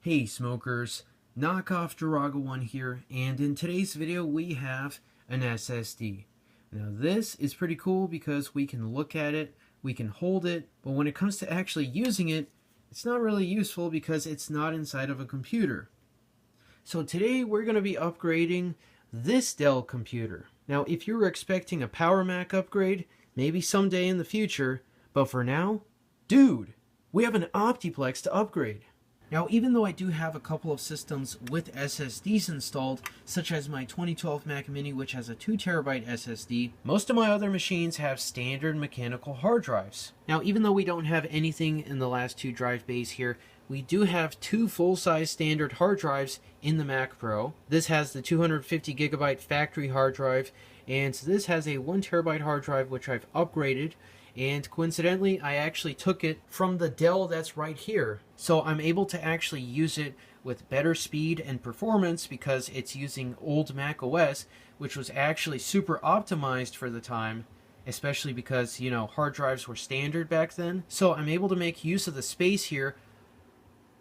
Hey smokers, knockoff Draga1 here, and in today's video we have an SSD. Now this is pretty cool because we can look at it, we can hold it, but when it comes to actually using it, it's not really useful because it's not inside of a computer. So today we're going to be upgrading this Dell computer. Now if you were expecting a Power Mac upgrade, maybe someday in the future, but for now, dude, we have an Optiplex to upgrade. Now, even though I do have a couple of systems with SSDs installed, such as my 2012 Mac Mini, which has a 2TB SSD, most of my other machines have standard mechanical hard drives. Now, even though we don't have anything in the last two drive bays here, we do have two full-size standard hard drives in the Mac Pro. This has the 250GB factory hard drive, and this has a 1TB hard drive, which I've upgraded. And coincidentally, I actually took it from the Dell that's right here. So I'm able to actually use it with better speed and performance because it's using old macOS, which was actually super optimized for the time, especially because, you know, hard drives were standard back then. So I'm able to make use of the space here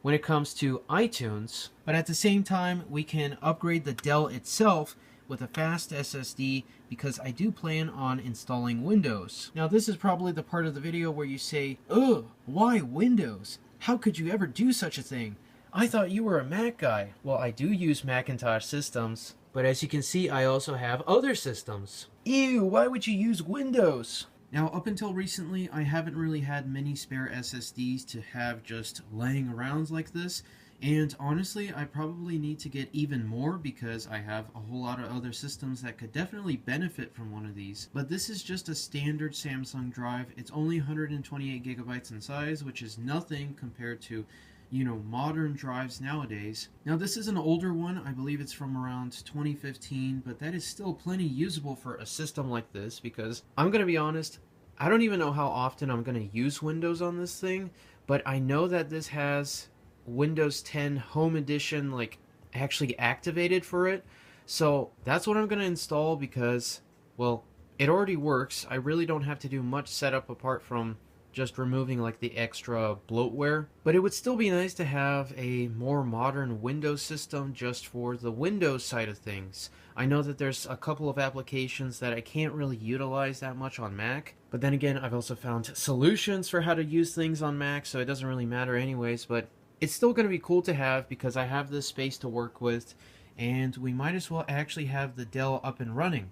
when it comes to iTunes. But at the same time, we can upgrade the Dell itself with a fast SSD because I do plan on installing Windows. Now this is probably the part of the video where you say, ugh, why Windows? How could you ever do such a thing? I thought you were a Mac guy. Well, I do use Macintosh systems, but as you can see, I also have other systems. Ew, why would you use Windows? Now, up until recently, I haven't really had many spare SSDs to have just laying around like this. And honestly, I probably need to get even more because I have a whole lot of other systems that could definitely benefit from one of these. But this is just a standard Samsung drive. It's only 128GB in size, which is nothing compared to, you know, modern drives nowadays. Now this is an older one. I believe it's from around 2015, but that is still plenty usable for a system like this because I'm going to be honest, I don't even know how often I'm going to use Windows on this thing, but I know that this has Windows 10 Home Edition like actually activated for it, so that's what I'm going to install because, well, it already works. I really don't have to do much setup apart from just removing like the extra bloatware, but it would still be nice to have a more modern Windows system just for the Windows side of things. I know that there's a couple of applications that I can't really utilize that much on Mac, but then again, I've also found solutions for how to use things on Mac, so it doesn't really matter anyways. But it's still going to be cool to have because I have this space to work with, and we might as well actually have the Dell up and running.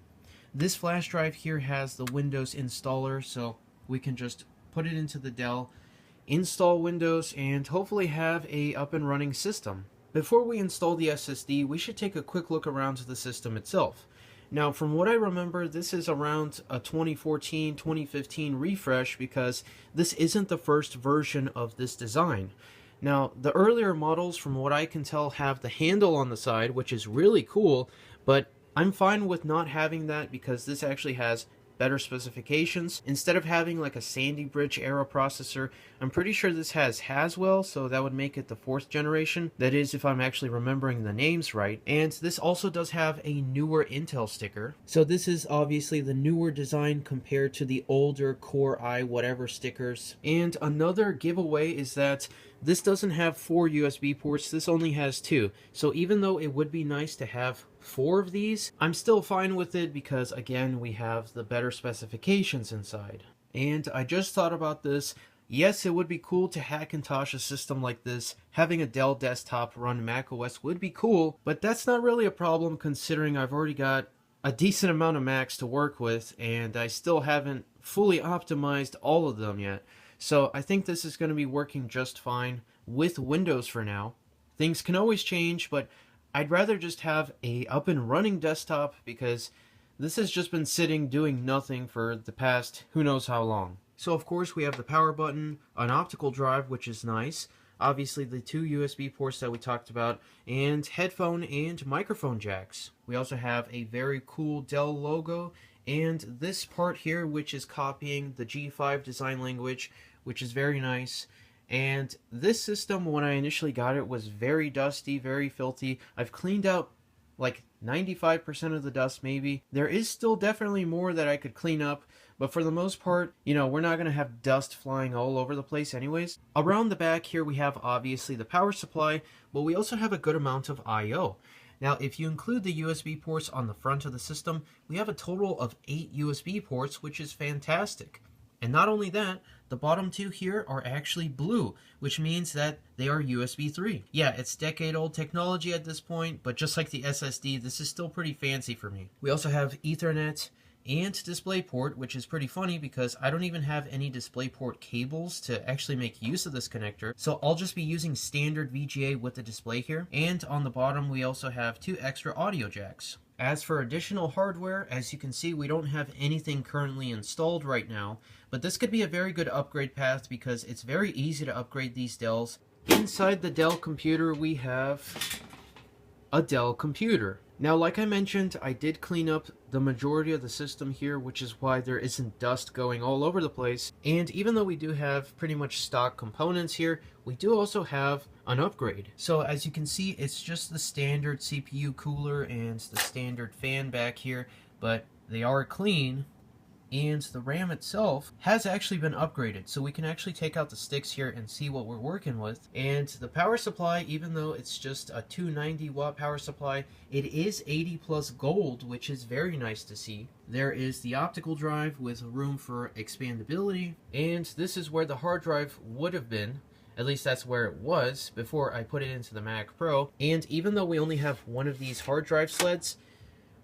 This flash drive here has the Windows installer, so we can just put it into the Dell, install Windows, and hopefully have a up and running system. Before we install the SSD, we should take a quick look around the system itself. Now, from what I remember, this is around a 2014-2015 refresh because this isn't the first version of this design. Now, the earlier models, from what I can tell, have the handle on the side, which is really cool, but I'm fine with not having that because this actually has better specifications. Instead of having like a Sandy Bridge era processor, I'm pretty sure this has Haswell, so that would make it the 4th generation. That is, if I'm actually remembering the names right. And this also does have a newer Intel sticker. So this is obviously the newer design compared to the older Core i whatever stickers. And another giveaway is that this doesn't have 4 USB ports, this only has 2. So even though it would be nice to have 4 of these, I'm still fine with it because, again, we have the better specifications inside. And I just thought about this. Yes, it would be cool to Hackintosh a system like this. Having a Dell desktop run macOS would be cool, but that's not really a problem considering I've already got a decent amount of Macs to work with, and I still haven't fully optimized all of them yet. So I think this is going to be working just fine with Windows for now. Things can always change, but I'd rather just have a up and running desktop because this has just been sitting doing nothing for the past who knows how long. So of course we have the power button, an optical drive, which is nice, obviously the 2 USB ports that we talked about, and headphone and microphone jacks. We also have a very cool Dell logo, and this part here, which is copying the G5 design language, which is very nice. And this system, when I initially got it, was very dusty, very filthy. I've cleaned out like 95% of the dust maybe. There is still definitely more that I could clean up, but for the most part, we're not going to have dust flying all over the place anyways. Around the back here, we have obviously the power supply, but we also have a good amount of I/O. Now, if you include the USB ports on the front of the system, we have a total of 8 USB ports, which is fantastic. And not only that, the bottom two here are actually blue, which means that they are USB 3. Yeah, it's decade-old technology at this point, but just like the SSD, this is still pretty fancy for me. We also have Ethernet and DisplayPort, which is pretty funny because I don't even have any DisplayPort cables to actually make use of this connector, so I'll just be using standard VGA with the display here. And on the bottom, we also have 2 extra audio jacks. As for additional hardware, as you can see, we don't have anything currently installed right now, but this could be a very good upgrade path because it's very easy to upgrade these Dells. Inside the Dell computer, we have a Dell computer. Now, like I mentioned, I did clean up the majority of the system here, which is why there isn't dust going all over the place. And even though we do have pretty much stock components here, we do also have an upgrade. So as you can see, it's just the standard CPU cooler and the standard fan back here, but they are clean. And the RAM itself has actually been upgraded, so we can actually take out the sticks here and see what we're working with. And the power supply, even though it's just a 290 watt power supply, it is 80 plus gold, which is very nice to see. There is the optical drive with room for expandability, and this is where the hard drive would have been. At least that's where it was before I put it into the Mac Pro. And even though we only have one of these hard drive sleds,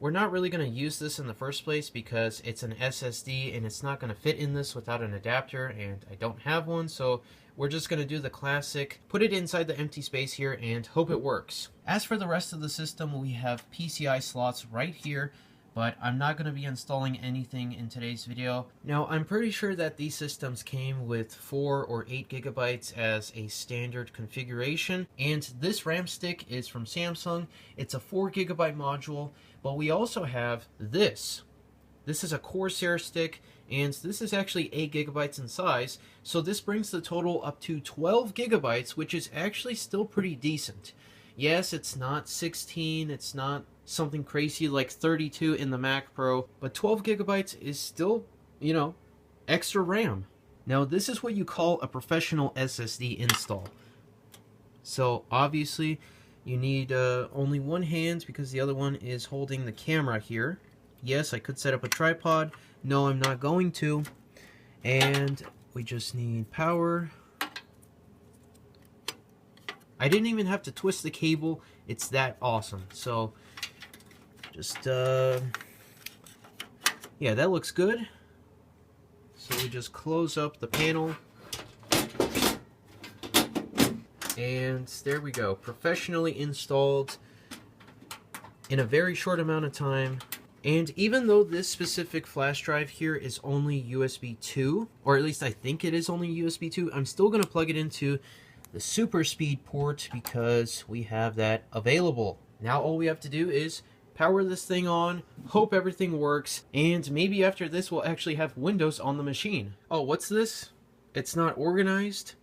we're not really going to use this in the first place because it's an SSD and it's not going to fit in this without an adapter, and I don't have one, so we're just going to do the classic, put it inside the empty space here and hope it works. As for the rest of the system, we have PCI slots right here, but I'm not going to be installing anything in today's video. Now, I'm pretty sure that these systems came with 4 or 8 gigabytes as a standard configuration, and this RAM stick is from Samsung. It's a 4 gigabyte module, but we also have this. This is a Corsair stick, and this is actually 8 gigabytes in size, so this brings the total up to 12 gigabytes, which is actually still pretty decent. Yes, it's not 16, it's not something crazy like 32 in the Mac Pro, but 12 gigabytes is still, extra RAM. Now, this is what you call a professional SSD install. So, obviously, you need only one hand because the other one is holding the camera here. Yes, I could set up a tripod. No, I'm not going to. And we just need power. I didn't even have to twist the cable. It's that awesome. So, just, yeah, that looks good. So we just close up the panel. And there we go. Professionally installed in a very short amount of time. And even though this specific flash drive here is only USB 2, or at least I think it is only USB 2, I'm still going to plug it into the super speed port because we have that available. Now all we have to do is power this thing on, hope everything works, and maybe after this we'll actually have Windows on the machine. Oh, what's this? It's not organized?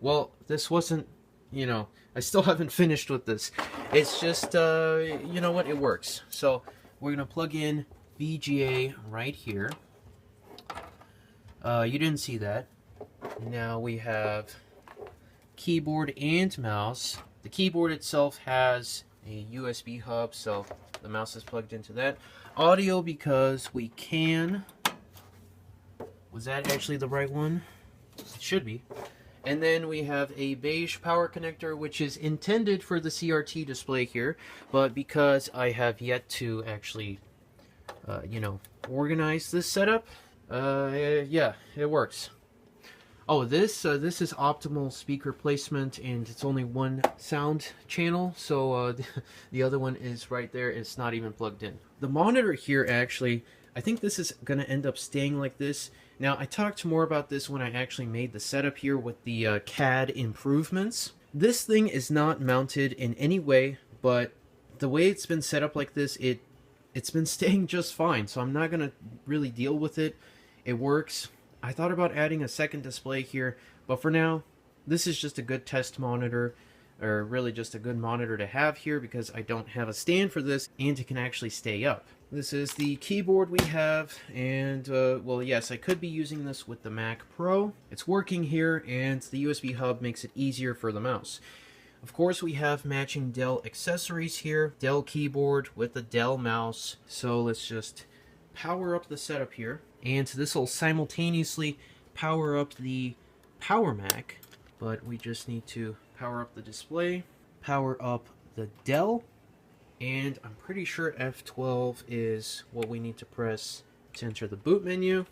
Well, this wasn't, I still haven't finished with this. It's just, you know what, it works. So we're going to plug in VGA right here. You didn't see that. Now we have keyboard and mouse. The keyboard itself has a USB hub, so the mouse is plugged into that. Audio, because we can. Was that actually the right one? It should be. And then we have a beige power connector, which is intended for the CRT display here, but because I have yet to actually, organize this setup, yeah, it works. Oh, this is optimal speaker placement, and it's only one sound channel, so the other one is right there. It's not even plugged in. The monitor here, actually, I think this is going to end up staying like this. Now, I talked more about this when I actually made the setup here with the CAD improvements. This thing is not mounted in any way, but the way it's been set up like this, it's been staying just fine, so I'm not going to really deal with it. It works. I thought about adding a second display here, but for now, this is just a good test monitor. or really just a good monitor to have here because I don't have a stand for this and it can actually stay up. This is the keyboard we have, and well, yes, I could be using this with the Mac Pro. It's working here, and the USB hub makes it easier for the mouse. Of course, we have matching Dell accessories here, Dell keyboard with the Dell mouse. So let's just power up the setup here, and this will simultaneously power up the Power Mac, but we just need to power up the display, power up the Dell, and I'm pretty sure F12 is what we need to press to enter the boot menu.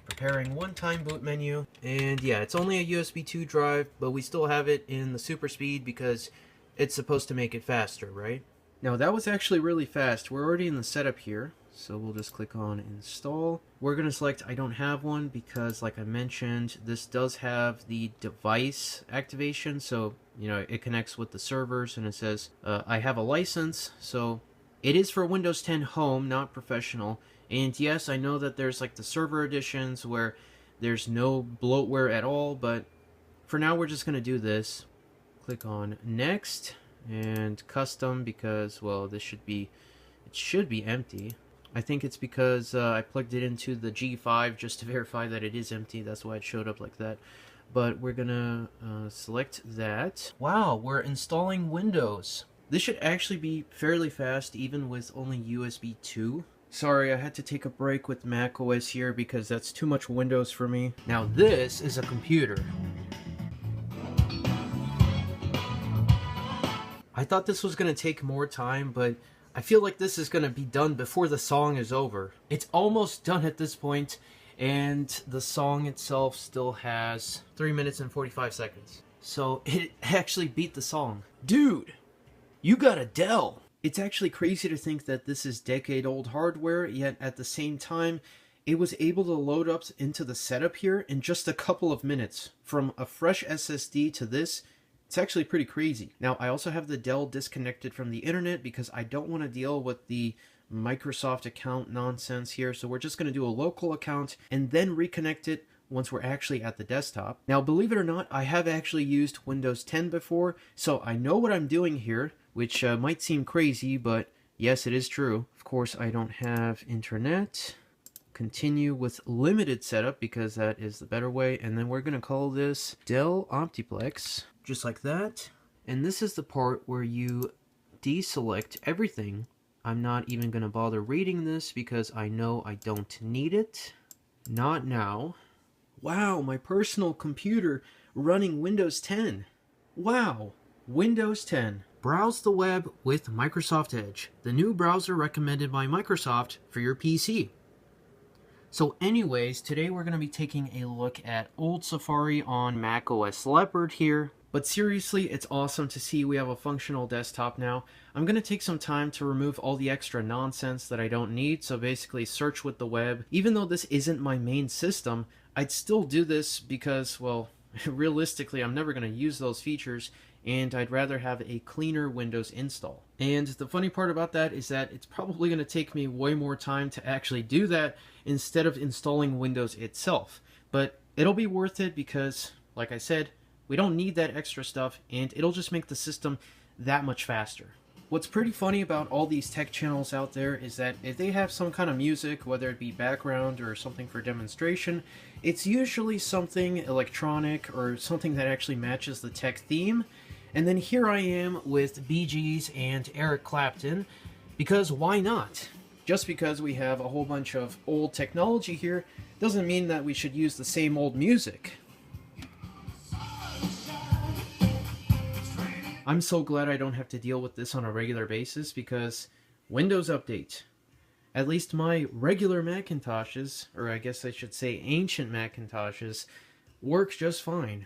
Preparing one-time boot menu, and yeah, it's only a USB 2 drive, but we still have it in the super speed because it's supposed to make it faster, right? Now that was actually really fast. We're already in the setup here, so we'll just click on install. We're going to select I don't have one because, like I mentioned, this does have the device activation, so you know it connects with the servers, and it says I have a license, so it is for Windows 10 Home, not Professional. And yes, I know that there's like the server editions where there's no bloatware at all, but for now we're just going to do this. Click on next and custom because, well, it should be empty. I think it's because I plugged it into the G5 just to verify that it is empty. That's why it showed up like that. But we're gonna select that. Wow, we're installing Windows. This should actually be fairly fast even with only USB 2. Sorry, I had to take a break with macOS here because that's too much Windows for me. Now this is a computer. I thought this was going to take more time, but I feel like this is going to be done before the song is over. It's almost done at this point, and the song itself still has 3 minutes and 45 seconds. So it actually beat the song. Dude, you got a Dell! It's actually crazy to think that this is decade-old hardware, yet at the same time, it was able to load up into the setup here in just a couple of minutes. From a fresh SSD to this, it's actually pretty crazy. Now, I also have the Dell disconnected from the internet because I don't want to deal with the Microsoft account nonsense here, so we're just going to do a local account and then reconnect it once we're actually at the desktop. Now, believe it or not, I have actually used Windows 10 before, so I know what I'm doing here, which might seem crazy, but yes, it is true. Of course, I don't have internet. Continue with limited setup because that is the better way, and then we're going to call this Dell Optiplex, just like that. And this is the part where you deselect everything. I'm not even going to bother reading this because I know I don't need it. Not now. Wow, my personal computer running Windows 10. Wow, Windows 10. Browse the web with Microsoft Edge, the new browser recommended by Microsoft for your PC. So anyways, today we're going to be taking a look at old Safari on macOS Leopard here. But seriously, it's awesome to see we have a functional desktop now. I'm going to take some time to remove all the extra nonsense that I don't need, so basically search with the web. Even though this isn't my main system, I'd still do this because, well, realistically, I'm never going to use those features, and I'd rather have a cleaner Windows install. And the funny part about that is that it's probably going to take me way more time to actually do that instead of installing Windows itself. But it'll be worth it because, like I said, we don't need that extra stuff, and it'll just make the system that much faster. What's pretty funny about all these tech channels out there is that if they have some kind of music, whether it be background or something for demonstration, it's usually something electronic or something that actually matches the tech theme. And then here I am with Bee Gees and Eric Clapton, because why not? Just because we have a whole bunch of old technology here doesn't mean that we should use the same old music. I'm so glad I don't have to deal with this on a regular basis because Windows Update. At least my regular Macintoshes, or I guess I should say ancient Macintoshes, work just fine.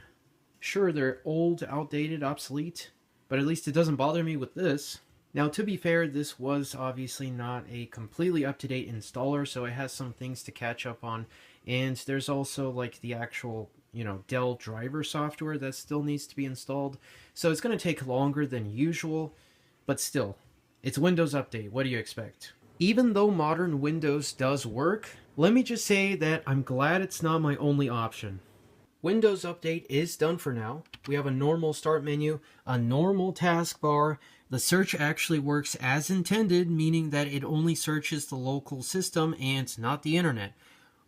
Sure, they're old, outdated, obsolete, but at least it doesn't bother me with this. Now, to be fair, this was obviously not a completely up-to-date installer, so it has some things to catch up on, and there's also like the actual, Dell driver software that still needs to be installed, so it's going to take longer than usual, but still, it's Windows Update, what do you expect? Even though modern Windows does work, let me just say that I'm glad it's not my only option. Windows Update is done for now. We have a normal start menu, a normal taskbar. The search actually works as intended, meaning that it only searches the local system and not the internet.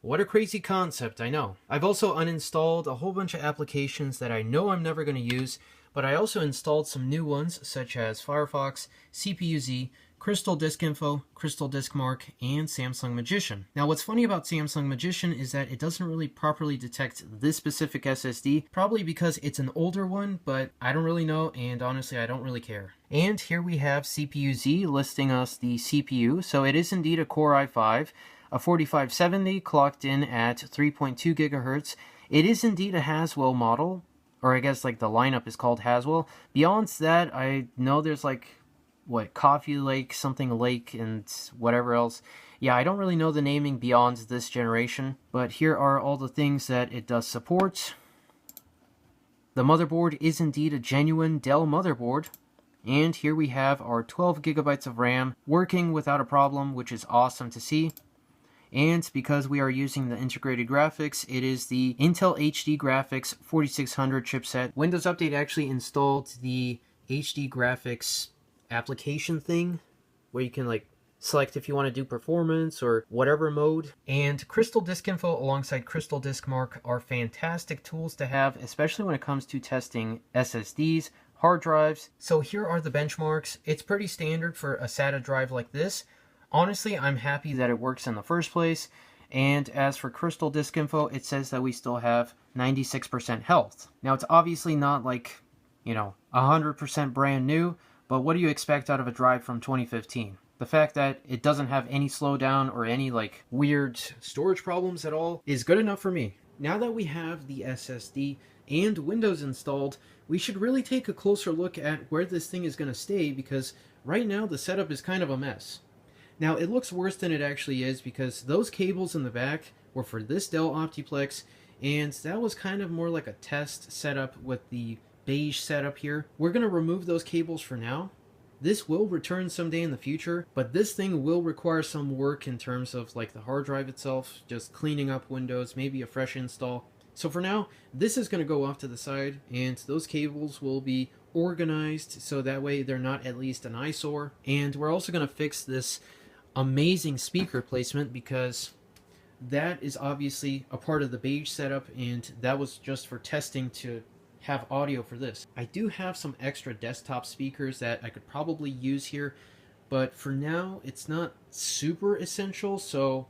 What a crazy concept, I know. I've also uninstalled a whole bunch of applications that I know I'm never going to use, but I also installed some new ones such as Firefox, CPU-Z, Crystal Disk Info, Crystal Disk Mark, and Samsung Magician. Now what's funny about Samsung Magician is that it doesn't really properly detect this specific SSD, probably because it's an older one, but I don't really know, and honestly I don't really care. And here we have CPU-Z listing us the CPU, so it is indeed a Core i5, a 4570 clocked in at 3.2 gigahertz. It is indeed a Haswell model, or I guess like the lineup is called Haswell. Beyond that, I know there's like Coffee Lake, something Lake, and whatever else. Yeah, I don't really know the naming beyond this generation, but here are all the things that it does support. The motherboard is indeed a genuine Dell motherboard, and here we have our 12 gigabytes of RAM working without a problem, which is awesome to see. And because we are using the integrated graphics, it is the Intel HD Graphics 4600 chipset. Windows Update actually installed the HD Graphics application thing where you can like select if you want to do performance or whatever mode. And Crystal Disk Info alongside Crystal Disk Mark are fantastic tools to have, especially when it comes to testing SSDs, hard drives. So here are the benchmarks. It's pretty standard for a SATA drive like this. Honestly, I'm happy that it works in the first place. And as for Crystal Disk Info, it says that we still have 96% health. Now it's obviously not like, 100% brand new, but what do you expect out of a drive from 2015? The fact that it doesn't have any slowdown or any like weird storage problems at all is good enough for me. Now that we have the SSD and Windows installed, we should really take a closer look at where this thing is going to stay, because right now the setup is kind of a mess. Now it looks worse than it actually is because those cables in the back were for this Dell Optiplex, and that was kind of more like a test setup with the beige setup here. We're going to remove those cables for now. This will return someday in the future, but this thing will require some work in terms of like the hard drive itself, just cleaning up Windows, maybe a fresh install. So for now, this is going to go off to the side, and those cables will be organized so that way they're not at least an eyesore. And we're also going to fix this amazing speaker placement because that is obviously a part of the beige setup, and that was just for testing to have audio for this. I do have some extra desktop speakers that I could probably use here, but for now it's not super essential, so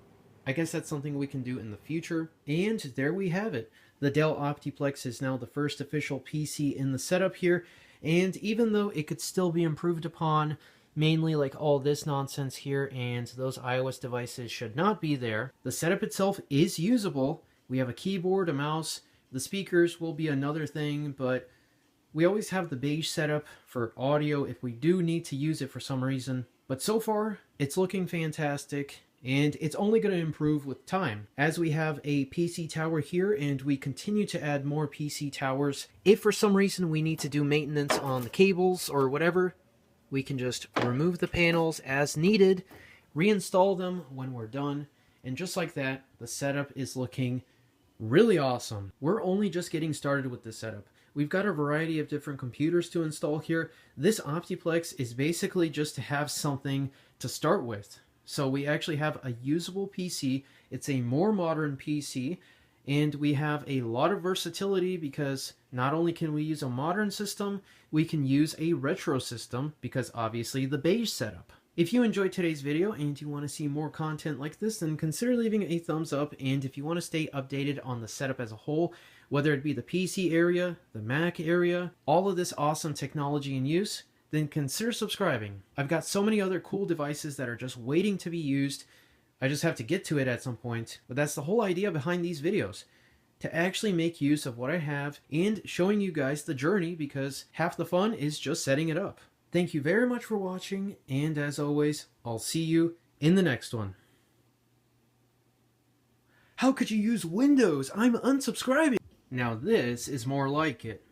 I guess that's something we can do in the future. And there we have it. The Dell Optiplex is now the first official PC in the setup here, and even though it could still be improved upon, mainly like all this nonsense here and those iOS devices should not be there, the setup itself is usable. We have a keyboard, a mouse. The speakers will be another thing, but we always have the beige setup for audio if we do need to use it for some reason. But so far, it's looking fantastic, and it's only going to improve with time. As we have a PC tower here, and we continue to add more PC towers, if for some reason we need to do maintenance on the cables or whatever, we can just remove the panels as needed, reinstall them when we're done, and just like that, the setup is looking really awesome. We're only just getting started with this setup. We've got a variety of different computers to install here. This Optiplex is basically just to have something to start with. So we actually have a usable PC. It's a more modern PC, and we have a lot of versatility because not only can we use a modern system, we can use a retro system because obviously the beige setup. If you enjoyed today's video and you want to see more content like this, then consider leaving a thumbs up. And if you want to stay updated on the setup as a whole, whether it be the PC area, the Mac area, all of this awesome technology in use, then consider subscribing. I've got so many other cool devices that are just waiting to be used. I just have to get to it at some point. But that's the whole idea behind these videos, to actually make use of what I have and showing you guys the journey, because half the fun is just setting it up. Thank you very much for watching, and as always, I'll see you in the next one. How could you use Windows? I'm unsubscribing! Now this is more like it.